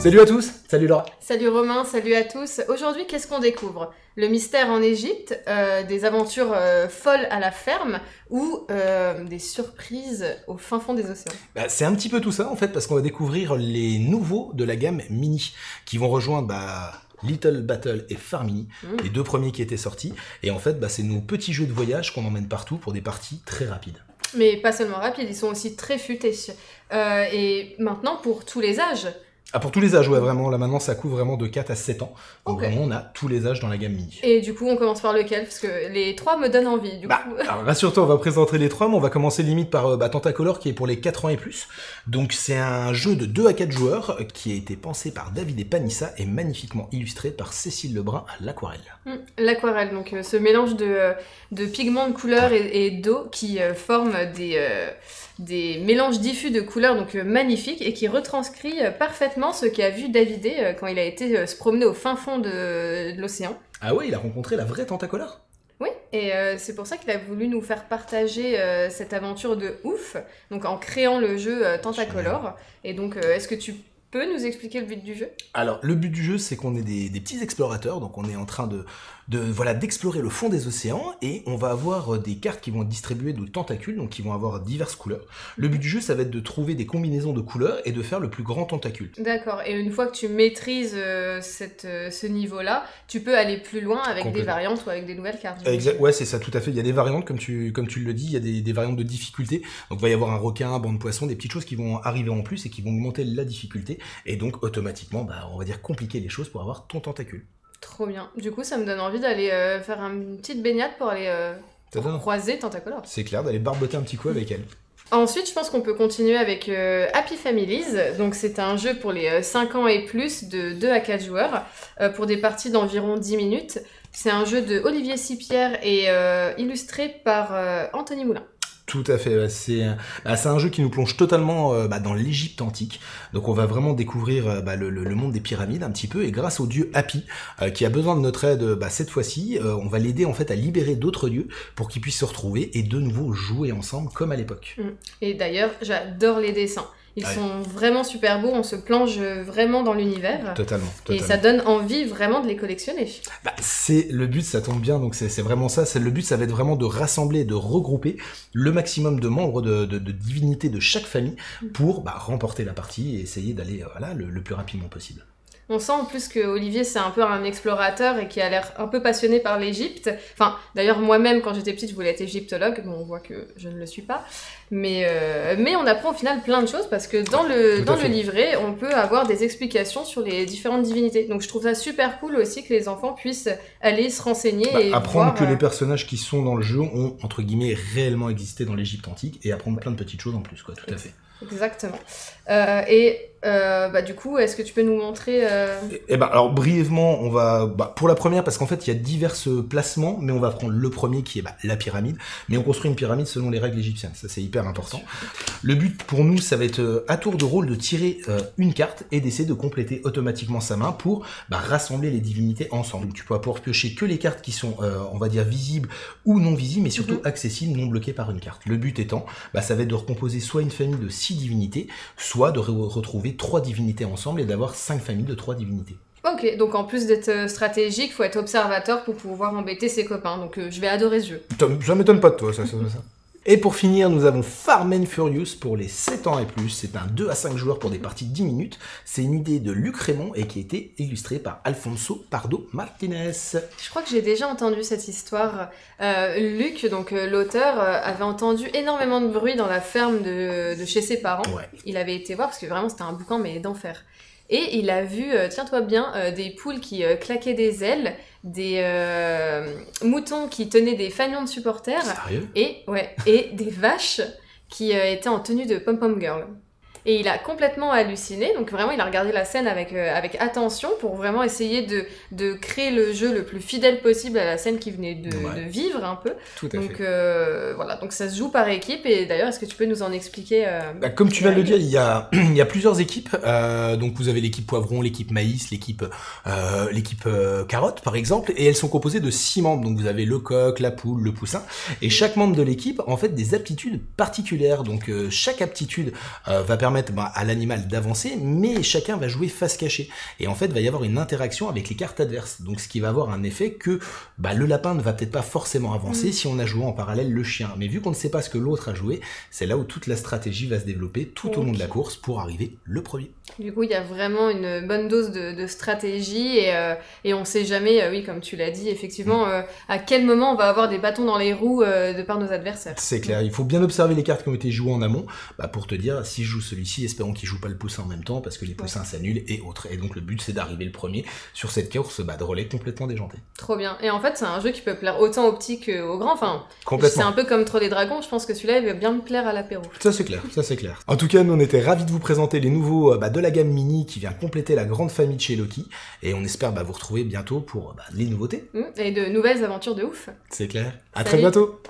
Salut à tous, salut Laura. Salut Romain, salut à tous. Aujourd'hui, qu'est-ce qu'on découvre? Le mystère en Égypte, des aventures folles à la ferme ou des surprises au fin fond des océans? C'est un petit peu tout ça en fait parce qu'on va découvrir les nouveaux de la gamme Mini qui vont rejoindre Little Battle et Farmini, les deux premiers qui étaient sortis. Et en fait, c'est nos petits jeux de voyage qu'on emmène partout pour des parties très rapides. Mais pas seulement rapides, ils sont aussi très futés. Et maintenant, pour tous les âges. Ah, pour tous les âges, ouais, vraiment. Là, maintenant, ça couvre vraiment de 4 à 7 ans. Donc, vraiment, on a tous les âges dans la gamme Mini. Et du coup, on commence par lequel? Parce que les trois me donnent envie, du coup. Alors, rassure-toi, on va présenter les trois, mais on va commencer limite par Tentacolor, qui est pour les 4 ans et plus. Donc, c'est un jeu de 2 à 4 joueurs qui a été pensé par David et Panissa et magnifiquement illustré par Cécile Lebrun à l'aquarelle. L'aquarelle, donc ce mélange de pigments, de couleurs et d'eau qui forment des mélanges diffus de couleurs donc magnifiques et qui retranscrit parfaitement ce qu'a vu Davidé quand il a été se promener au fin fond de l'océan. Ah ouais, il a rencontré la vraie Tentacolor? Oui, et c'est pour ça qu'il a voulu nous faire partager cette aventure de ouf, donc en créant le jeu Tentacolor. Et donc, est-ce que tu peux nous expliquer le but du jeu? Alors, le but du jeu, c'est qu'on est des petits explorateurs, donc on est en train d'explorer le fond des océans, et on va avoir des cartes qui vont être distribuées de tentacules, donc qui vont avoir diverses couleurs. Le but du jeu, ça va être de trouver des combinaisons de couleurs et de faire le plus grand tentacule. D'accord, et une fois que tu maîtrises ce niveau-là, tu peux aller plus loin avec des variantes ou avec des nouvelles cartes. Ouais, c'est ça, tout à fait. Il y a des variantes, comme tu le dis, il y a des variantes de difficulté. Donc, il va y avoir un requin, un banc de poisson, des petites choses qui vont arriver en plus et qui vont augmenter la difficulté. Et donc, automatiquement, on va dire compliquer les choses pour avoir ton tentacule. Trop bien. Du coup, ça me donne envie d'aller faire une petite baignade pour aller croiser Tentacolor. C'est clair, d'aller barboter un petit coup avec elle. Ensuite, je pense qu'on peut continuer avec Happy Families. Donc, c'est un jeu pour les 5 ans et plus de 2 à 4 joueurs pour des parties d'environ 10 minutes. C'est un jeu de Olivier Sipierre et illustré par Anthony Moulin. Tout à fait, c'est un jeu qui nous plonge totalement dans l'Égypte antique. Donc on va vraiment découvrir le monde des pyramides un petit peu, et grâce au dieu Hapi, qui a besoin de notre aide cette fois-ci, on va l'aider en fait à libérer d'autres dieux pour qu'ils puissent se retrouver et de nouveau jouer ensemble comme à l'époque. Et d'ailleurs, j'adore les dessins. Ils sont vraiment super beaux, on se plonge vraiment dans l'univers. Totalement. Et ça donne envie vraiment de les collectionner. C'est le but, ça tombe bien, donc c'est vraiment ça. Le but, ça va être vraiment de rassembler, de regrouper le maximum de membres de divinités de chaque famille pour remporter la partie et essayer d'aller le plus rapidement possible. On sent en plus que Olivier, c'est un peu un explorateur et qui a l'air un peu passionné par l'Égypte. Enfin, d'ailleurs, moi-même, quand j'étais petite, je voulais être égyptologue. Bon, on voit que je ne le suis pas. Mais on apprend au final plein de choses parce que dans le livret, on peut avoir des explications sur les différentes divinités. Donc, je trouve ça super cool aussi que les enfants puissent aller se renseigner et apprendre que les personnages qui sont dans le jeu ont, entre guillemets, réellement existé dans l'Égypte antique et apprendre plein de petites choses en plus, quoi, tout à fait. Exactement. Du coup, est-ce que tu peux nous montrer alors brièvement, on va pour la première, parce qu'en fait il y a divers placements, mais on va prendre le premier qui est la pyramide, mais on construit une pyramide selon les règles égyptiennes, ça c'est hyper important. Le but pour nous, ça va être à tour de rôle de tirer une carte et d'essayer de compléter automatiquement sa main pour rassembler les divinités ensemble. Donc, tu pourras pouvoir piocher que les cartes qui sont on va dire visibles ou non visibles, mais surtout accessibles, non bloquées par une carte. Le but étant, ça va être de recomposer soit une famille de 6 divinités, soit de retrouver 3 divinités ensemble et d'avoir 5 familles de 3 divinités. Ok, donc en plus d'être stratégique, il faut être observateur pour pouvoir embêter ses copains, donc je vais adorer ce jeu. Ça m'étonne pas de toi, ça. Et pour finir, nous avons Farm and Furious pour les 7 ans et plus. C'est un 2 à 5 joueurs pour des parties de 10 minutes. C'est une idée de Luc Raymond et qui a été illustrée par Alfonso Pardo Martinez. Je crois que j'ai déjà entendu cette histoire. Luc, donc l'auteur, avait entendu énormément de bruit dans la ferme de chez ses parents. Ouais. Il avait été voir parce que vraiment c'était un boucan mais d'enfer. Et il a vu, tiens-toi bien, des poules qui claquaient des ailes, des moutons qui tenaient des fanions de supporters. Sérieux ? Et des vaches qui étaient en tenue de pom-pom girl. Et il a complètement halluciné, donc vraiment il a regardé la scène avec attention pour vraiment essayer de créer le jeu le plus fidèle possible à la scène qu'il venait de vivre un peu. Tout à fait. Voilà, donc ça se joue par équipe, et d'ailleurs est-ce que tu peux nous en expliquer comme tu viens de le dire, il y a plusieurs équipes, donc vous avez l'équipe poivron, l'équipe maïs, l'équipe carotte par exemple, et elles sont composées de 6 membres, donc vous avez le coq, la poule, le poussin, et chaque membre de l'équipe a en fait des aptitudes particulières, donc chaque aptitude va permettre permettre à l'animal d'avancer, mais chacun va jouer face cachée. Et en fait, il va y avoir une interaction avec les cartes adverses. Donc ce qui va avoir un effet que le lapin ne va peut-être pas forcément avancer si on a joué en parallèle le chien. Mais vu qu'on ne sait pas ce que l'autre a joué, c'est là où toute la stratégie va se développer tout au long de la course pour arriver le premier. Du coup, il y a vraiment une bonne dose de stratégie et on sait jamais, oui, comme tu l'as dit, effectivement, à quel moment on va avoir des bâtons dans les roues de par nos adversaires. C'est clair, il faut bien observer les cartes qui ont été jouées en amont pour te dire, si je joue celui-ci, espérons qu'il joue pas le poussin en même temps parce que les poussins s'annulent et autres. Et donc le but, c'est d'arriver le premier sur cette course de relais complètement déjanté. Trop bien. Et en fait, c'est un jeu qui peut plaire autant aux petits qu'aux grands. Enfin, complètement. C'est un peu comme Troll et Dragons, je pense que celui-là, il va bien me plaire à l'apéro. Ça c'est clair, ça c'est clair. En tout cas, nous on était ravis de vous présenter les nouveaux de la gamme mini qui vient compléter la grande famille de chez Loki. Et on espère vous retrouver bientôt pour les nouveautés. Et de nouvelles aventures de ouf. C'est clair. À très bientôt.